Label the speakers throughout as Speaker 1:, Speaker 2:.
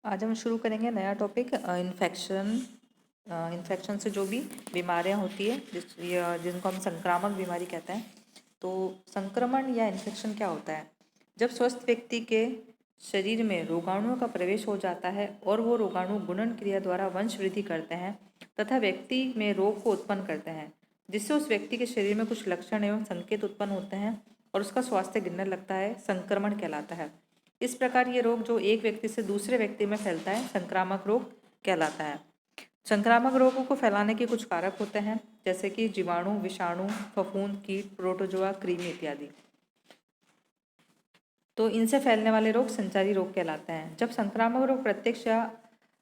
Speaker 1: आज हम शुरू करेंगे नया टॉपिक इन्फेक्शन से जो भी बीमारियां होती है जिनको हम संक्रामक बीमारी कहते हैं। तो संक्रमण या इन्फेक्शन क्या होता है? जब स्वस्थ व्यक्ति के शरीर में रोगाणुओं का प्रवेश हो जाता है और वो रोगाणु गुणन क्रिया द्वारा वंश वृद्धि करते हैं तथा व्यक्ति में रोग को उत्पन्न करते हैं, जिससे उस व्यक्ति के शरीर में कुछ लक्षण एवं संकेत उत्पन्न होते हैं और उसका स्वास्थ्य गिरने लगता है, संक्रमण कहलाता है। इस प्रकार ये रोग जो एक व्यक्ति से दूसरे व्यक्ति में फैलता है संक्रामक रोग कहलाता है। संक्रामक रोगों को फैलाने के कुछ कारक होते हैं, जैसे कि जीवाणु, विषाणु, फफूंद, कीट, प्रोटोजोआ, कृमि इत्यादि। तो इनसे फैलने वाले रोग संचारी रोग कहलाते हैं। जब संक्रामक रोग प्रत्यक्ष या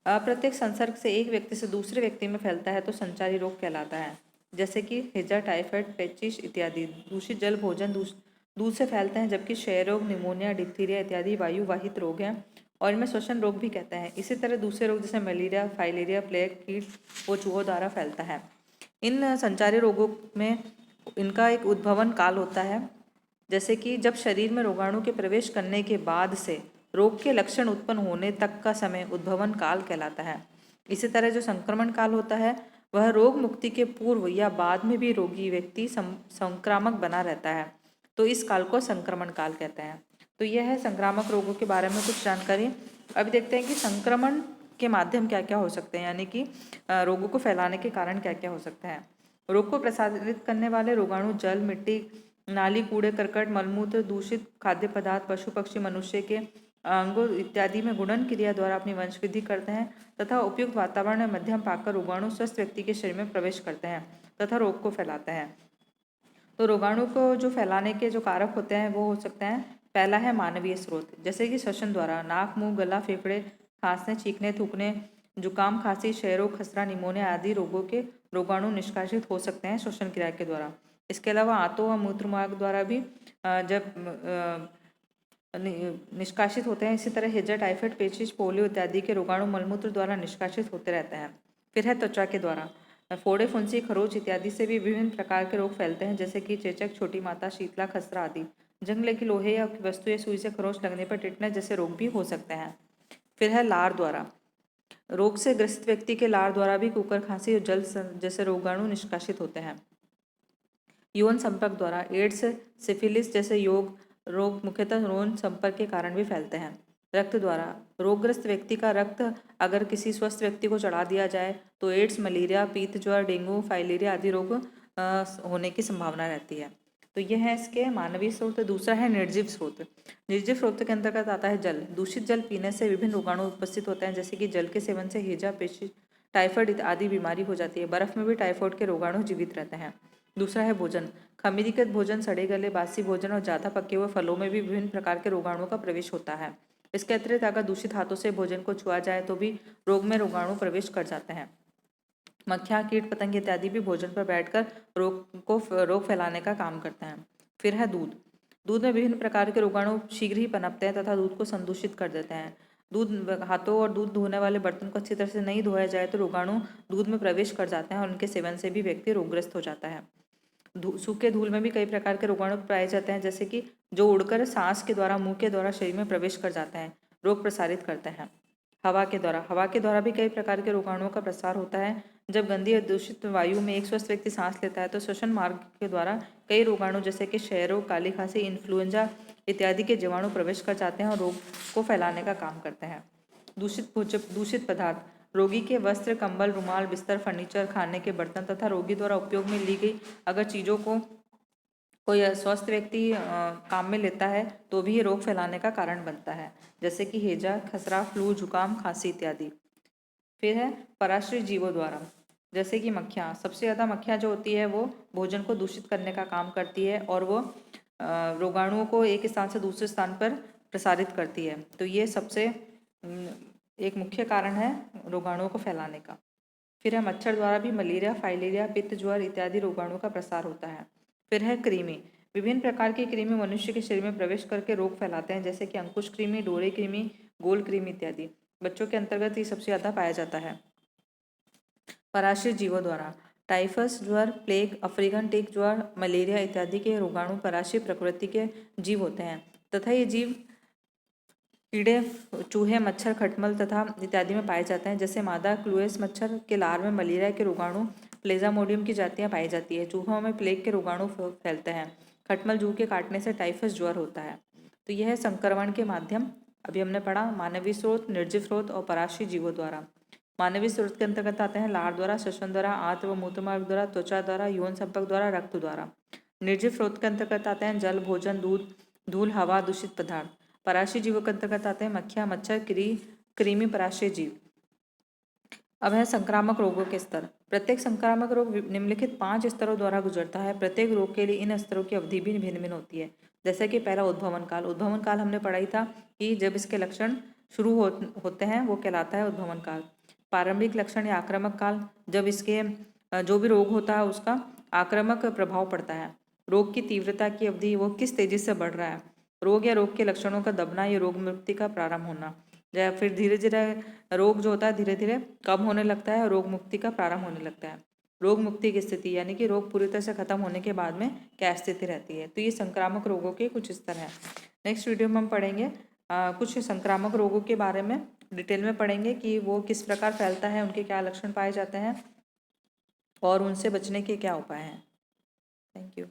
Speaker 1: अप्रत्यक्ष संसर्ग से एक व्यक्ति से दूसरे व्यक्ति में फैलता है तो संचारी रोग कहलाता है, जैसे कि हैजा, टाइफाइड, पेचिश इत्यादि। दूषित जल, भोजन, दूध से फैलते हैं, जबकि क्षय रोग, निमोनिया, डिप्थीरिया इत्यादि वायु वाहित रोग हैं और इनमें श्वसन रोग भी कहते हैं। इसी तरह दूसरे रोग जैसे मलेरिया, फाइलेरिया, प्लेग, कीट व चूहों द्वारा फैलता है। इन संचारी रोगों में इनका एक उद्भवन काल होता है, जैसे कि जब शरीर में रोगाणु के प्रवेश करने के बाद से रोग के लक्षण उत्पन्न होने तक का समय उद्भवन काल कहलाता है। इसी तरह जो संक्रमण काल होता है वह रोग मुक्ति के पूर्व या बाद में भी रोगी व्यक्ति संक्रामक बना रहता है, तो इस काल को संक्रमण काल कहते हैं। तो यह है संक्रामक रोगों के बारे में कुछ जानकारी। अभी देखते हैं कि संक्रमण के माध्यम क्या क्या हो सकते हैं, यानी कि रोगों को फैलाने के कारण क्या क्या हो सकते हैं। रोग को प्रसारित करने वाले रोगाणु जल, मिट्टी, नाली, कूड़े करकट, मलमूत्र, दूषित खाद्य पदार्थ, पशु पक्षी, मनुष्य के अंगों इत्यादि में गुणन क्रिया द्वारा अपनी वंशवृद्धि करते हैं तथा उपयुक्त वातावरण में मध्यम पाकर रोगाणु स्वस्थ व्यक्ति के शरीर में प्रवेश करते हैं तथा रोग को फैलाते हैं। तो रोगाणु को जो फैलाने के जो कारक होते हैं वो हो सकते हैं। पहला है मानवीय स्रोत, जैसे कि श्वसन द्वारा नाक, मुंह, गला, फेफड़े, खांसने, छींकने, थूकने, जुकाम, खांसी, क्षय रोग, खसरा, निमोनिया आदि रोगों के रोगाणु निष्कासित हो सकते हैं श्वसन क्रिया के द्वारा। इसके अलावा आंतों व मूत्र मार्ग द्वारा भी जब निष्कासित होते हैं। इसी तरह हैजा, टाइफाइड, पेचिश, पोलियो इत्यादि के रोगाणु मलमूत्र द्वारा निष्कासित होते रहते हैं। फिर है त्वचा के द्वारा, फोड़े, फुंसी, खरोच इत्यादि से भी विभिन्न प्रकार के रोग फैलते हैं, जैसे कि चेचक, छोटी माता, शीतला, खसरा आदि। जंग लगी लोहे या वस्तु या सुई से खरोच लगने पर टिटनेस जैसे रोग भी हो सकते हैं। फिर है लार द्वारा, रोग से ग्रसित व्यक्ति के लार द्वारा भी कुकर, खांसी और जल जैसे रोगाणु निष्कासित होते हैं। यौन संपर्क द्वारा एड्स, सिफिलिस जैसे रोग मुख्यतः यौन संपर्क के कारण भी फैलते हैं। रक्त द्वारा, रोगग्रस्त व्यक्ति का रक्त अगर किसी स्वस्थ व्यक्ति को चढ़ा दिया जाए तो एड्स, मलेरिया, पीत ज्वर, डेंगू, फाइलेरिया आदि रोग होने की संभावना रहती है। तो यह है इसके मानवीय स्रोत। दूसरा है निर्जीव स्रोत। निर्जीव स्रोत के अंतर्गत आता है जल। दूषित जल पीने से विभिन्न रोगाणु उपस्थित होते हैं, जैसे कि जल के सेवन से हैजा, पेचिश, टाइफाइड आदि बीमारी हो जाती है। बर्फ में भी टाइफाइड के रोगाणु जीवित रहते हैं। दूसरा है भोजन। खमीरीकृत भोजन, सड़े गले, बासी भोजन और ज़्यादा पके हुए फलों में भी विभिन्न प्रकार के रोगाणुओं का प्रवेश होता है। इसके अतिरिक्त अगर दूषित हाथों से भोजन को छुआ जाए तो भी रोग में रोगाणु प्रवेश कर जाते हैं। मक्खियाँ, कीट पतंग इत्यादि भी भोजन पर बैठकर रोग फैलाने का काम करते हैं। फिर है दूध। दूध में विभिन्न प्रकार के रोगाणु शीघ्र ही पनपते हैं तथा दूध को संदूषित कर देते हैं। हाथों और दूध धोने वाले बर्तन को अच्छी तरह से नहीं धोया जाए तो रोगाणु दूध में प्रवेश कर जाते हैं और उनके सेवन से भी व्यक्ति रोगग्रस्त हो जाता है। सूखे धूल में भी कई प्रकार के रोगाणु पाए जाते हैं, जैसे कि जो उड़कर सांस के द्वारा, मुंह के द्वारा शरीर में प्रवेश कर जाते हैं, रोग प्रसारित करते हैं। हवा के द्वारा भी कई प्रकार के रोगाणुओं का प्रसार होता है। जब गंदी और दूषित वायु में एक स्वस्थ व्यक्ति सांस लेता है तो श्वसन मार्ग के द्वारा कई रोगाणु जैसे कि क्षय रोग, काली खांसी, इन्फ्लुएंजा इत्यादि के जीवाणु प्रवेश कर जाते हैं और रोग को फैलाने का काम करते हैं। दूषित पदार्थ, रोगी के वस्त्र, कंबल, रुमाल, बिस्तर, फर्नीचर, खाने के बर्तन तथा रोगी द्वारा उपयोग में ली गई अगर चीज़ों को कोई स्वस्थ व्यक्ति काम में लेता है तो भी ये रोग फैलाने का कारण बनता है, जैसे कि हैजा, खसरा, फ्लू, जुकाम, खांसी इत्यादि। फिर है पराश्रित जीवों द्वारा, जैसे कि मक्खियाँ। सबसे ज़्यादा मक्खियाँ जो होती है वो भोजन को दूषित करने का काम करती है और वो रोगाणुओं को एक स्थान से दूसरे स्थान पर प्रसारित करती है। तो ये सबसे एक मुख्य कारण है रोगाणुओं को फैलाने का। फिर है मच्छर द्वारा भी मलेरिया, फाइलेरिया, पित्त ज्वर इत्यादि रोगाणुओं का प्रसार होता है। फिर है कृमि। विभिन्न प्रकार की कृमि मनुष्य के शरीर में प्रवेश करके रोग फैलाते हैं, जैसे कि अंकुश कृमि, डोरे कृमि, गोल कृमि इत्यादि। बच्चों के अंतर्गत ये सबसे ज़्यादा पाया जाता है। पराश्रित जीवों द्वारा, टाइफस ज्वर, प्लेग, अफ्रीकन टिक ज्वर, मलेरिया इत्यादि के रोगाणु पराश्रित प्रकृति के जीव होते हैं तथा ये जीव कीड़े चूहे, मच्छर, खटमल तथा इत्यादि में पाए जाते हैं। जैसे मादा क्लूएस मच्छर के लार में मलेरिया के रोगाणु प्लेजामोडियम की जातियां पाई जाती है। चूहों में प्लेग के रोगाणु फैलते हैं। खटमल जूं के काटने से टाइफस ज्वर होता है। तो यह है संक्रमण के माध्यम। अभी हमने पढ़ा मानवीय स्रोत, निर्जीव स्रोत और पराशी जीवों द्वारा। मानवीय स्रोत के अंतर्गत आते हैं लार द्वारा, श्वसन द्वारा, आंत्र व मूत्रमार्ग द्वारा, त्वचा द्वारा, यौन संपर्क द्वारा, रक्त द्वारा। निर्जीव स्रोत के अंतर्गत आते हैं जल, भोजन, दूध, धूल, हवा, दूषित पदार्थ। पराशी जीवों के अंतर्गत आते हैं मक्खियां, मच्छर, कृमि पराशी जीव। अब है संक्रामक रोगों के स्तर। प्रत्येक संक्रामक रोग निम्नलिखित 5 स्तरों द्वारा गुजरता है। प्रत्येक रोग के लिए इन स्तरों की अवधि भी भिन्न भिन्न होती है। जैसे कि पहला उद्भवन काल। उद्भवन काल हमने पढ़ा ही था कि जब इसके लक्षण शुरू होते हैं वो कहलाता है उद्भवन काल। प्रारंभिक लक्षण या आक्रामक काल, जब इसके जो भी रोग होता है उसका आक्रामक प्रभाव पड़ता है। रोग की तीव्रता की अवधि, वो किस तेजी से बढ़ रहा है। रोग या रोग के लक्षणों का दबना, या रोग मुक्ति का प्रारंभ होना, या फिर धीरे धीरे रोग जो होता है धीरे धीरे कम होने लगता है और रोग मुक्ति का प्रारंभ होने लगता है। रोग मुक्ति की स्थिति यानी कि रोग पूरी तरह से खत्म होने के बाद में क्या स्थिति रहती है। तो ये संक्रामक रोगों के कुछ स्तर हैं। नेक्स्ट वीडियो में हम पढ़ेंगे कुछ संक्रामक रोगों के बारे में डिटेल में पढ़ेंगे कि वो किस प्रकार फैलता है, उनके क्या लक्षण पाए जाते हैं और उनसे बचने के क्या उपाय हैं। Thank you.